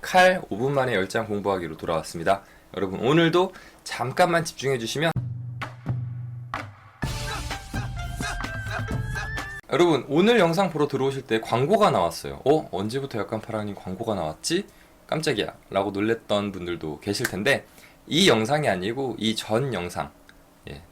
칼 5분 만에 10장 공부하기로 돌아왔습니다. 여러분 오늘도 잠깐만 집중해 주시면 여러분 오늘 영상 보러 들어오실 때 광고가 나왔어요. 언제부터 약간파랑님 광고가 나왔지? 깜짝이야 라고 놀랬던 분들도 계실 텐데 이 영상이 아니고 이 전 영상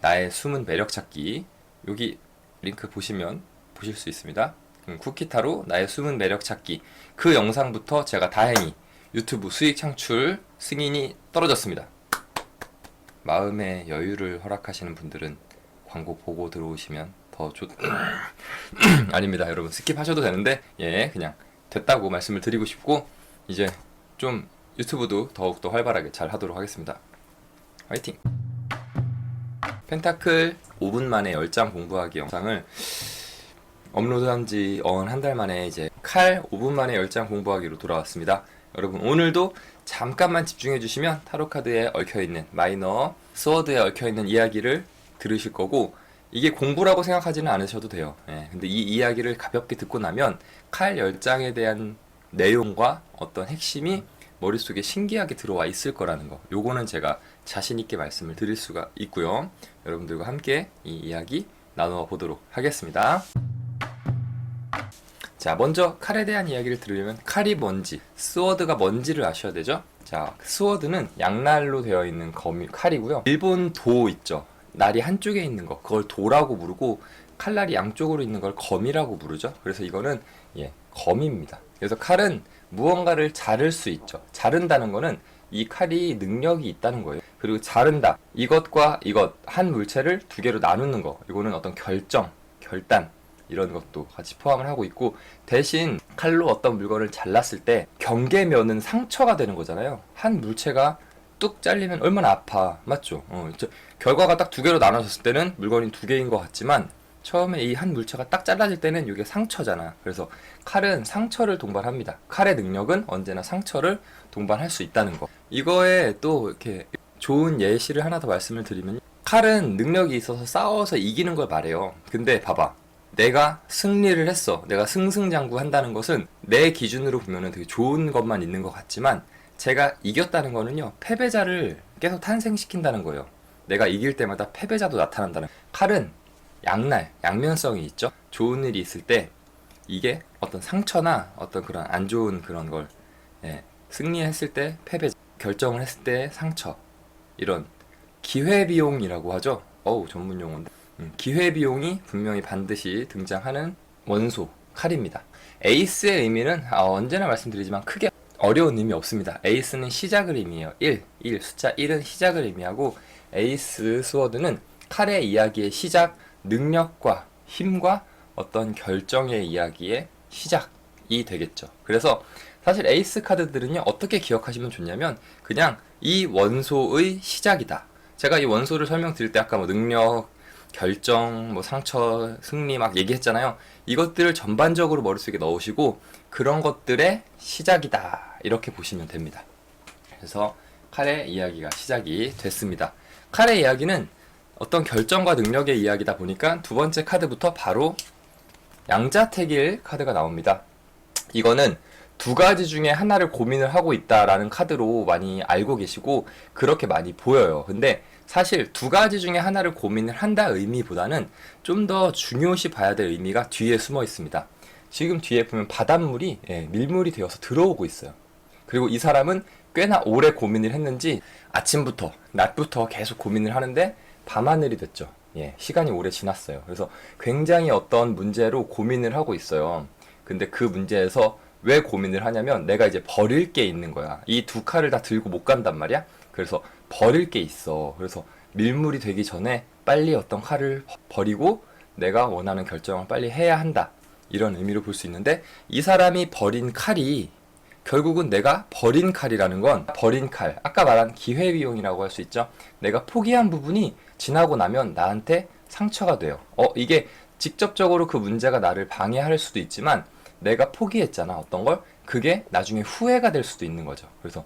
나의 숨은 매력 찾기 여기 링크 보시면 보실 수 있습니다. 쿠키타로 나의 숨은 매력 찾기 그 영상부터 제가 다행히 유튜브 수익 창출 승인이 떨어졌습니다. 마음의 여유를 허락하시는 분들은 광고 보고 들어오시면 더 아닙니다. 여러분 스킵하셔도 되는데 그냥 됐다고 말씀을 드리고 싶고 이제 좀 유튜브도 더욱더 활발하게 잘 하도록 하겠습니다. 화이팅! 펜타클 5분 만에 10장 공부하기 영상을 업로드한 지 한 달 만에 이제 칼 5분 만에 10장 공부하기로 돌아왔습니다. 여러분 오늘도 잠깐만 집중해 주시면 타로카드에 얽혀있는 마이너 스워드에 얽혀있는 이야기를 들으실 거고 이게 공부라고 생각하지는 않으셔도 돼요. 근데 이 이야기를 가볍게 듣고 나면 칼 10장에 대한 내용과 어떤 핵심이 머릿속에 신기하게 들어와 있을 거라는 거 요거는 제가 자신있게 말씀을 드릴 수가 있고요. 여러분들과 함께 이 이야기 나누어 보도록 하겠습니다. 자, 먼저 칼에 대한 이야기를 들으려면 칼이 뭔지, 스워드가 뭔지를 아셔야 되죠. 자, 스워드는 양날로 되어 있는 칼이고요. 일본 도 있죠. 날이 한쪽에 있는 거, 그걸 도라고 부르고 칼날이 양쪽으로 있는 걸 검이라고 부르죠. 그래서 이거는 검입니다. 그래서 칼은 무언가를 자를 수 있죠. 자른다는 거는 이 칼이 능력이 있다는 거예요. 그리고 자른다. 이것과 이것, 한 물체를 두 개로 나누는 거. 이거는 어떤 결정, 결단 이런 것도 같이 포함을 하고 있고 대신 칼로 어떤 물건을 잘랐을 때 경계면은 상처가 되는 거잖아요. 한 물체가 뚝 잘리면 얼마나 아파. 맞죠? 결과가 딱 두 개로 나눠졌을 때는 물건이 두 개인 것 같지만 처음에 이 한 물체가 딱 잘라질 때는 이게 상처잖아. 그래서 칼은 상처를 동반합니다. 칼의 능력은 언제나 상처를 동반할 수 있다는 거. 이거에 또 이렇게 좋은 예시를 하나 더 말씀을 드리면 칼은 능력이 있어서 싸워서 이기는 걸 말해요. 근데 봐봐. 내가 승리를 했어. 내가 승승장구 한다는 것은 내 기준으로 보면은 되게 좋은 것만 있는 것 같지만 제가 이겼다는 거는요. 패배자를 계속 탄생시킨다는 거예요. 내가 이길 때마다 패배자도 나타난다는 거예요. 칼은 양면성이 있죠. 좋은 일이 있을 때 이게 어떤 상처나 어떤 그런 안 좋은 그런 걸 승리했을 때 패배자, 결정을 했을 때 상처 이런 기회비용이라고 하죠. 전문 용어인데 기회비용이 분명히 반드시 등장하는 원소 칼입니다. 에이스의 의미는 언제나 말씀드리지만 크게 어려운 의미 없습니다. 에이스는 시작을 의미해요. 1 숫자 1은 시작을 의미하고 에이스 스워드는 칼의 이야기의 시작, 능력과 힘과 어떤 결정의 이야기의 시작이 되겠죠. 그래서 사실 에이스 카드들은요 어떻게 기억하시면 좋냐면 그냥 이 원소의 시작이다. 제가 이 원소를 설명드릴 때 아까 능력, 결정, 상처, 승리 막 얘기했잖아요. 이것들을 전반적으로 머릿속에 넣으시고 그런 것들의 시작이다 이렇게 보시면 됩니다. 그래서 칼의 이야기가 시작이 됐습니다. 칼의 이야기는 어떤 결정과 능력의 이야기다 보니까 두 번째 카드부터 바로 양자택일 카드가 나옵니다. 이거는 두 가지 중에 하나를 고민을 하고 있다라는 카드로 많이 알고 계시고 그렇게 많이 보여요. 근데 사실 두 가지 중에 하나를 고민을 한다 의미보다는 좀 더 중요시 봐야 될 의미가 뒤에 숨어 있습니다. 지금 뒤에 보면 바닷물이 밀물이 되어서 들어오고 있어요. 그리고 이 사람은 꽤나 오래 고민을 했는지 아침부터 낮부터 계속 고민을 하는데 밤하늘이 됐죠. 시간이 오래 지났어요. 그래서 굉장히 어떤 문제로 고민을 하고 있어요. 근데 그 문제에서 왜 고민을 하냐면 내가 이제 버릴 게 있는 거야. 이 두 칼을 다 들고 못 간단 말이야. 그래서 버릴 게 있어. 그래서 밀물이 되기 전에 빨리 어떤 칼을 버리고 내가 원하는 결정을 빨리 해야 한다. 이런 의미로 볼 수 있는데 이 사람이 버린 칼이 결국은 내가 버린 칼이라는 건 버린 칼, 아까 말한 기회비용이라고 할 수 있죠. 내가 포기한 부분이 지나고 나면 나한테 상처가 돼요. 이게 직접적으로 그 문제가 나를 방해할 수도 있지만 내가 포기했잖아 어떤 걸. 그게 나중에 후회가 될 수도 있는 거죠. 그래서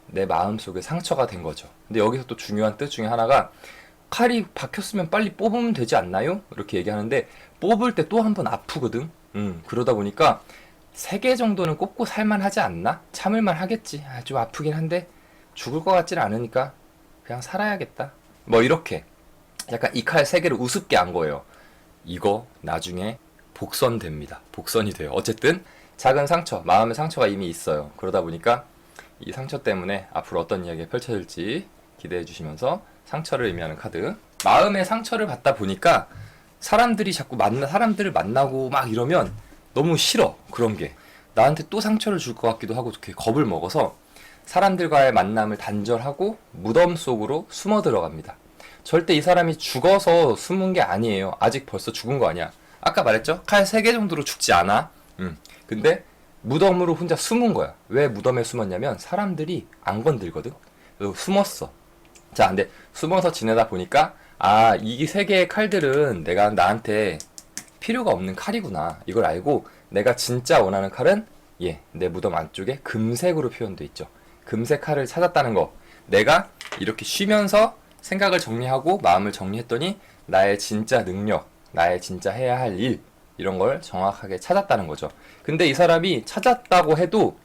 내 마음속에 상처가 된 거죠. 근데 여기서 또 중요한 뜻 중에 하나가 칼이 박혔으면 빨리 뽑으면 되지 않나요? 이렇게 얘기하는데 뽑을 때 또 한 번 아프거든. 그러다 보니까 3개 정도는 꼽고 살만하지 않나? 참을만 하겠지. 좀 아프긴 한데 죽을 것 같진 않으니까 그냥 살아야겠다. 뭐 이렇게 약간 이 칼 3개를 우습게 안 거예요. 이거 나중에 복선됩니다. 복선이 돼요. 어쨌든 작은 상처, 마음의 상처가 이미 있어요. 그러다 보니까 이 상처 때문에 앞으로 어떤 이야기가 펼쳐질지 기대해 주시면서 상처를 의미하는 카드. 마음의 상처를 받다 보니까 사람들이 자꾸 사람들을 만나고 막 이러면 너무 싫어. 그런 게 나한테 또 상처를 줄 것 같기도 하고 이렇게 겁을 먹어서 사람들과의 만남을 단절하고 무덤 속으로 숨어 들어갑니다. 절대 이 사람이 죽어서 숨은 게 아니에요. 아직 벌써 죽은 거 아니야. 아까 말했죠? 칼 3개 정도로 죽지 않아. 근데 무덤으로 혼자 숨은 거야. 왜 무덤에 숨었냐면 사람들이 안 건들거든. 그래서 숨었어. 자, 근데 숨어서 지내다 보니까 이 3개의 칼들은 내가 나한테 필요가 없는 칼이구나. 이걸 알고 내가 진짜 원하는 칼은 내 무덤 안쪽에 금색으로 표현되어 있죠. 금색 칼을 찾았다는 거. 내가 이렇게 쉬면서 생각을 정리하고 마음을 정리했더니 나의 진짜 능력, 나의 진짜 해야 할 일, 이런 걸 정확하게 찾았다는 거죠. 근데 이 사람이 찾았다고 해도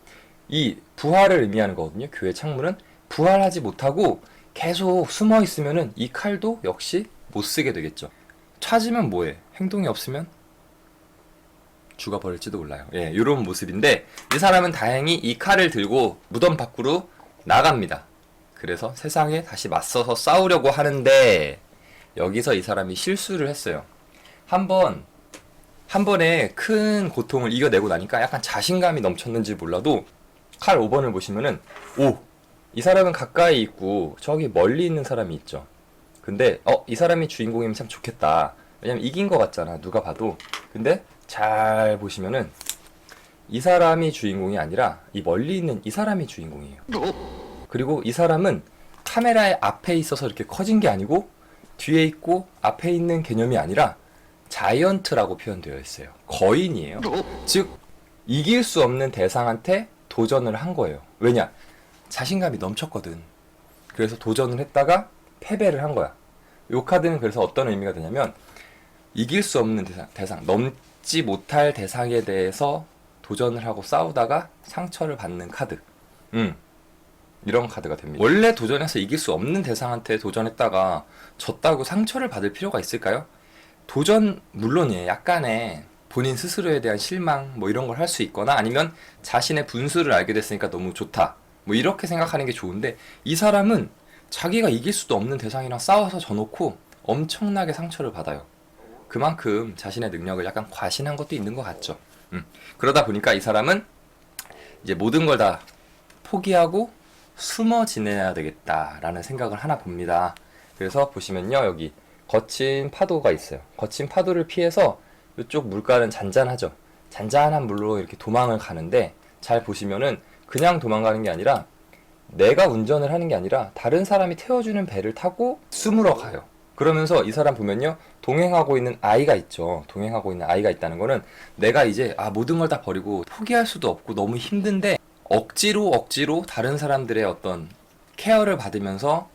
이 부활을 의미하는 거거든요. 교회 창문은 부활하지 못하고 계속 숨어 있으면은 이 칼도 역시 못 쓰게 되겠죠. 찾으면 뭐해? 행동이 없으면 죽어버릴지도 몰라요. 이런 모습인데 이 사람은 다행히 이 칼을 들고 무덤 밖으로 나갑니다. 그래서 세상에 다시 맞서서 싸우려고 하는데 여기서 이 사람이 실수를 했어요. 한 번에 큰 고통을 이겨내고 나니까 약간 자신감이 넘쳤는지 몰라도 칼 5번을 보시면은 이 사람은 가까이 있고 저기 멀리 있는 사람이 있죠. 근데 이 사람이 주인공이면 참 좋겠다. 왜냐면 이긴 것 같잖아, 누가 봐도. 근데 잘 보시면은 이 사람이 주인공이 아니라 이 멀리 있는 이 사람이 주인공이에요. 그리고 이 사람은 카메라의 앞에 있어서 이렇게 커진 게 아니고 뒤에 있고 앞에 있는 개념이 아니라 자이언트라고 표현되어 있어요. 거인이에요. 즉 이길 수 없는 대상한테 도전을 한 거예요. 왜냐? 자신감이 넘쳤거든. 그래서 도전을 했다가 패배를 한 거야. 이 카드는 그래서 어떤 의미가 되냐면 이길 수 없는 대상, 넘지 못할 대상에 대해서 도전을 하고 싸우다가 상처를 받는 카드. 이런 카드가 됩니다. 원래 도전해서 이길 수 없는 대상한테 도전했다가 졌다고 상처를 받을 필요가 있을까요? 도전 물론이에요. 약간의 본인 스스로에 대한 실망 뭐 이런 걸 할 수 있거나 아니면 자신의 분수를 알게 됐으니까 너무 좋다. 뭐 이렇게 생각하는 게 좋은데 이 사람은 자기가 이길 수도 없는 대상이랑 싸워서 져놓고 엄청나게 상처를 받아요. 그만큼 자신의 능력을 약간 과신한 것도 있는 것 같죠. 그러다 보니까 이 사람은 이제 모든 걸 다 포기하고 숨어 지내야 되겠다라는 생각을 하나 봅니다. 그래서 보시면요, 여기 거친 파도가 있어요. 거친 파도를 피해서 이쪽 물가는 잔잔하죠. 잔잔한 물로 이렇게 도망을 가는데 잘 보시면은 그냥 도망가는 게 아니라 내가 운전을 하는 게 아니라 다른 사람이 태워주는 배를 타고 숨으러 가요. 그러면서 이 사람 보면요, 동행하고 있는 아이가 있죠. 동행하고 있는 아이가 있다는 거는 내가 이제 모든 걸 다 버리고 포기할 수도 없고 너무 힘든데 억지로 다른 사람들의 어떤 케어를 받으면서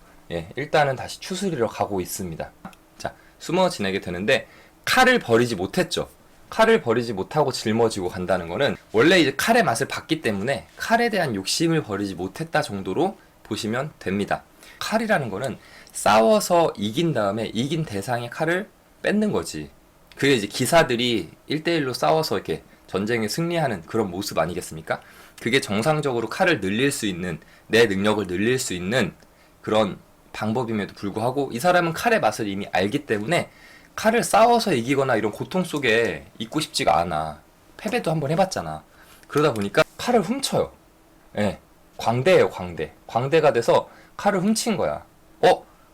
일단은 다시 추스리러 가고 있습니다. 자, 숨어 지내게 되는데 칼을 버리지 못했죠. 칼을 버리지 못하고 짊어지고 간다는 거는 원래 이제 칼의 맛을 봤기 때문에 칼에 대한 욕심을 버리지 못했다 정도로 보시면 됩니다. 칼이라는 거는 싸워서 이긴 다음에 이긴 대상의 칼을 뺏는 거지. 그게 이제 기사들이 1대1로 싸워서 이렇게 전쟁에 승리하는 그런 모습 아니겠습니까? 그게 정상적으로 칼을 늘릴 수 있는, 내 능력을 늘릴 수 있는 그런 방법임에도 불구하고 이 사람은 칼의 맛을 이미 알기 때문에 칼을 싸워서 이기거나 이런 고통 속에 있고 싶지가 않아. 패배도 한번 해봤잖아. 그러다 보니까 칼을 훔쳐요. 광대예요, 광대. 광대가 돼서 칼을 훔친 거야.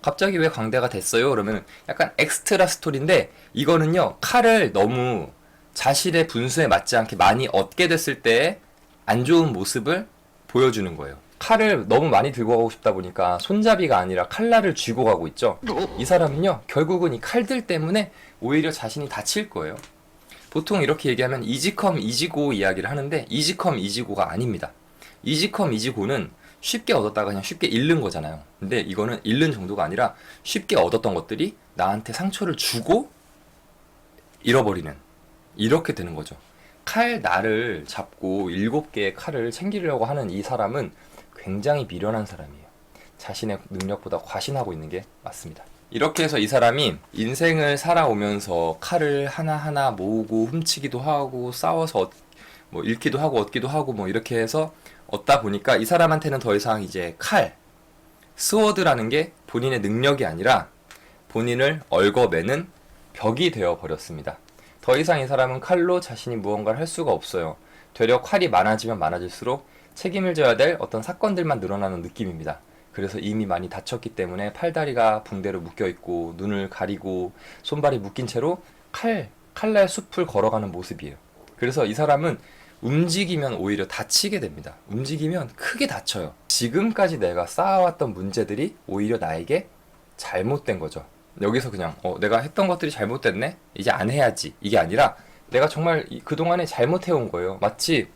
갑자기 왜 광대가 됐어요? 그러면 약간 엑스트라 스토리인데 이거는요, 칼을 너무 자신의 분수에 맞지 않게 많이 얻게 됐을 때 안 좋은 모습을 보여주는 거예요. 칼을 너무 많이 들고 가고 싶다 보니까 손잡이가 아니라 칼날을 쥐고 가고 있죠. 이 사람은요, 결국은 이 칼들 때문에 오히려 자신이 다칠 거예요. 보통 이렇게 얘기하면 이지컴 이지고 이야기를 하는데 이지컴 이지고가 아닙니다. 이지컴 이지고는 쉽게 얻었다가 그냥 쉽게 잃는 거잖아요. 근데 이거는 잃는 정도가 아니라 쉽게 얻었던 것들이 나한테 상처를 주고 잃어버리는, 이렇게 되는 거죠. 칼 날을 잡고 7개의 칼을 챙기려고 하는 이 사람은 굉장히 미련한 사람이에요. 자신의 능력보다 과신하고 있는 게 맞습니다. 이렇게 해서 이 사람이 인생을 살아오면서 칼을 하나하나 모으고 훔치기도 하고 싸워서 뭐 잃기도 하고 얻기도 하고 뭐 이렇게 해서 얻다 보니까 이 사람한테는 더 이상 이제 칼, 스워드라는 게 본인의 능력이 아니라 본인을 얽어매는 벽이 되어 버렸습니다. 더 이상 이 사람은 칼로 자신이 무언가를 할 수가 없어요. 되려 칼이 많아지면 많아질수록 책임을 져야 될 어떤 사건들만 늘어나는 느낌입니다. 그래서 이미 많이 다쳤기 때문에 팔다리가 붕대로 묶여있고 눈을 가리고 손발이 묶인 채로 칼날 숲을 걸어가는 모습이에요. 그래서 이 사람은 움직이면 오히려 다치게 됩니다. 움직이면 크게 다쳐요. 지금까지 내가 쌓아왔던 문제들이 오히려 나에게 잘못된 거죠. 여기서 그냥 내가 했던 것들이 잘못됐네? 이제 안 해야지. 이게 아니라 내가 정말 그동안에 잘못해온 거예요. 마치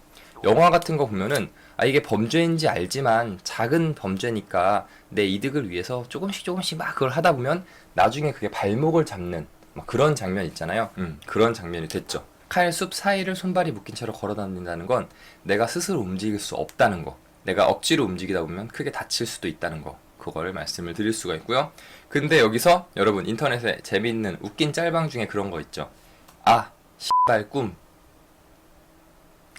영화 같은 거 보면은 이게 범죄인지 알지만 작은 범죄니까 내 이득을 위해서 조금씩 막 그걸 하다 보면 나중에 그게 발목을 잡는 막 그런 장면 있잖아요. 그런 장면이 됐죠. 칼숲 사이를 손발이 묶인 채로 걸어 다닌다는 건 내가 스스로 움직일 수 없다는 거. 내가 억지로 움직이다 보면 크게 다칠 수도 있다는 거. 그걸 말씀을 드릴 수가 있고요. 근데 여기서 여러분 인터넷에 재미있는 웃긴 짤방 중에 그런 거 있죠. 씨발 꿈.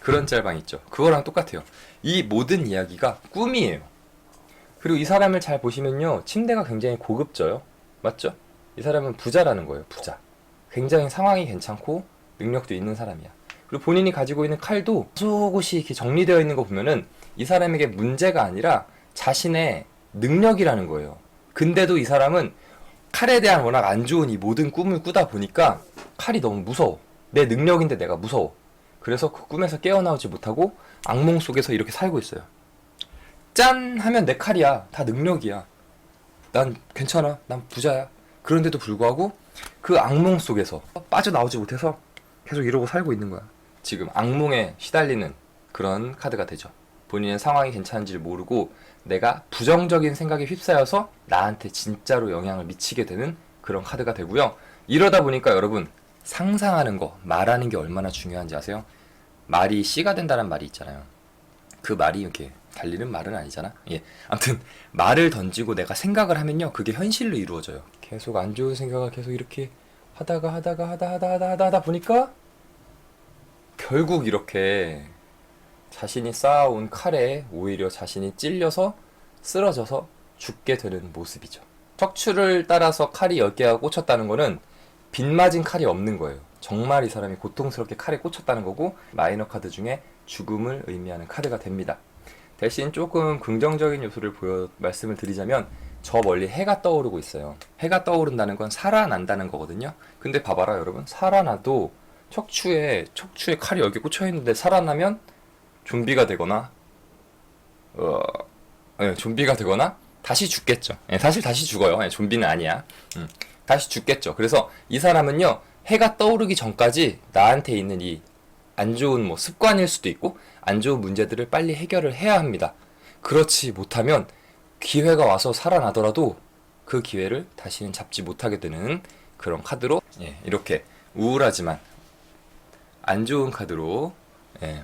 그런 짤방 있죠. 그거랑 똑같아요. 이 모든 이야기가 꿈이에요. 그리고 이 사람을 잘 보시면요. 침대가 굉장히 고급져요. 맞죠? 이 사람은 부자라는 거예요. 부자. 굉장히 상황이 괜찮고 능력도 있는 사람이야. 그리고 본인이 가지고 있는 칼도 곳곳이 이렇게 정리되어 있는 거 보면은 이 사람에게 문제가 아니라 자신의 능력이라는 거예요. 근데도 이 사람은 칼에 대한 워낙 안 좋은 이 모든 꿈을 꾸다 보니까 칼이 너무 무서워. 내 능력인데 내가 무서워. 그래서 그 꿈에서 깨어나오지 못하고 악몽 속에서 이렇게 살고 있어요. 짠! 하면 내 칼이야. 다 능력이야. 난 괜찮아. 난 부자야. 그런데도 불구하고 그 악몽 속에서 빠져나오지 못해서 계속 이러고 살고 있는 거야. 지금 악몽에 시달리는 그런 카드가 되죠. 본인의 상황이 괜찮은지를 모르고 내가 부정적인 생각에 휩싸여서 나한테 진짜로 영향을 미치게 되는 그런 카드가 되고요. 이러다 보니까 여러분 상상하는 거, 말하는 게 얼마나 중요한지 아세요? 말이 씨가 된다는 말이 있잖아요. 그 말이 이렇게 달리는 말은 아니잖아. 아무튼 말을 던지고 내가 생각을 하면요. 그게 현실로 이루어져요. 계속 안 좋은 생각을 계속 이렇게 하다 보니까 결국 이렇게 자신이 쌓아온 칼에 오히려 자신이 찔려서 쓰러져서 죽게 되는 모습이죠. 척추를 따라서 칼이 10개가 꽂혔다는 거는 빗 맞은 칼이 없는 거예요. 정말 이 사람이 고통스럽게 칼에 꽂혔다는 거고 마이너 카드 중에 죽음을 의미하는 카드가 됩니다. 대신 조금 긍정적인 요소를 말씀을 드리자면 저 멀리 해가 떠오르고 있어요. 해가 떠오른다는 건 살아난다는 거거든요. 근데 봐봐라 여러분. 살아나도 척추에 칼이 10개 꽂혀있는데 살아나면 좀비가 되거나 좀비가 되거나 다시 죽겠죠. 사실 다시 죽어요. 좀비는 아니야. 다시 죽겠죠. 그래서 이 사람은요. 해가 떠오르기 전까지 나한테 있는 이 안 좋은 습관일 수도 있고 안 좋은 문제들을 빨리 해결을 해야 합니다. 그렇지 못하면 기회가 와서 살아나더라도 그 기회를 다시는 잡지 못하게 되는 그런 카드로 이렇게 우울하지만 안 좋은 카드로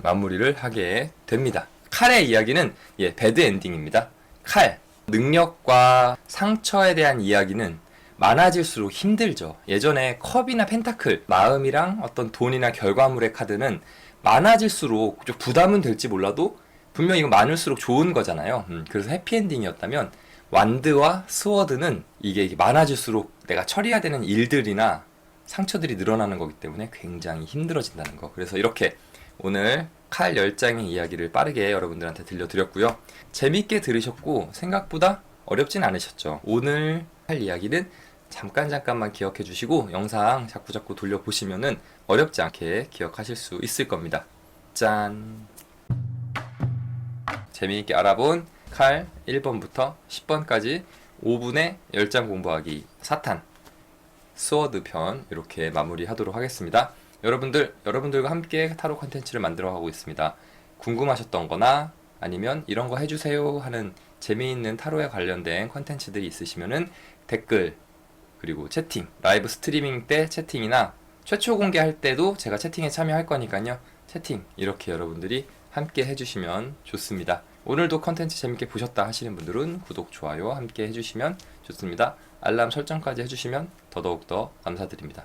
마무리를 하게 됩니다. 칼의 이야기는 배드 엔딩입니다. 칼, 능력과 상처에 대한 이야기는 많아질수록 힘들죠. 예전에 컵이나 펜타클, 마음이랑 어떤 돈이나 결과물의 카드는 많아질수록 좀 부담은 될지 몰라도 분명 이거 많을수록 좋은 거잖아요. 그래서 해피엔딩이었다면 완드와 스워드는 이게 많아질수록 내가 처리해야 되는 일들이나 상처들이 늘어나는 거기 때문에 굉장히 힘들어진다는 거. 그래서 이렇게 오늘 칼 10장의 이야기를 빠르게 여러분들한테 들려드렸고요. 재밌게 들으셨고 생각보다 어렵진 않으셨죠. 오늘 할 이야기는 잠깐만 기억해 주시고 영상 자꾸 돌려보시면은 어렵지 않게 기억하실 수 있을 겁니다. 짠! 재미있게 알아본 칼 1번부터 10번까지 5분의 10장 공부하기 4탄 스워드 편 이렇게 마무리하도록 하겠습니다. 여러분들과 함께 타로 컨텐츠를 만들어가고 있습니다. 궁금하셨던 거나 아니면 이런 거 해주세요 하는 재미있는 타로에 관련된 컨텐츠들이 있으시면은 댓글 그리고 채팅 라이브 스트리밍 때 채팅이나 최초 공개할 때도 제가 채팅에 참여할 거니까요. 채팅 이렇게 여러분들이 함께 해주시면 좋습니다. 오늘도 컨텐츠 재밌게 보셨다 하시는 분들은 구독, 좋아요 함께 해주시면 좋습니다. 알람 설정까지 해주시면 더더욱더 감사드립니다.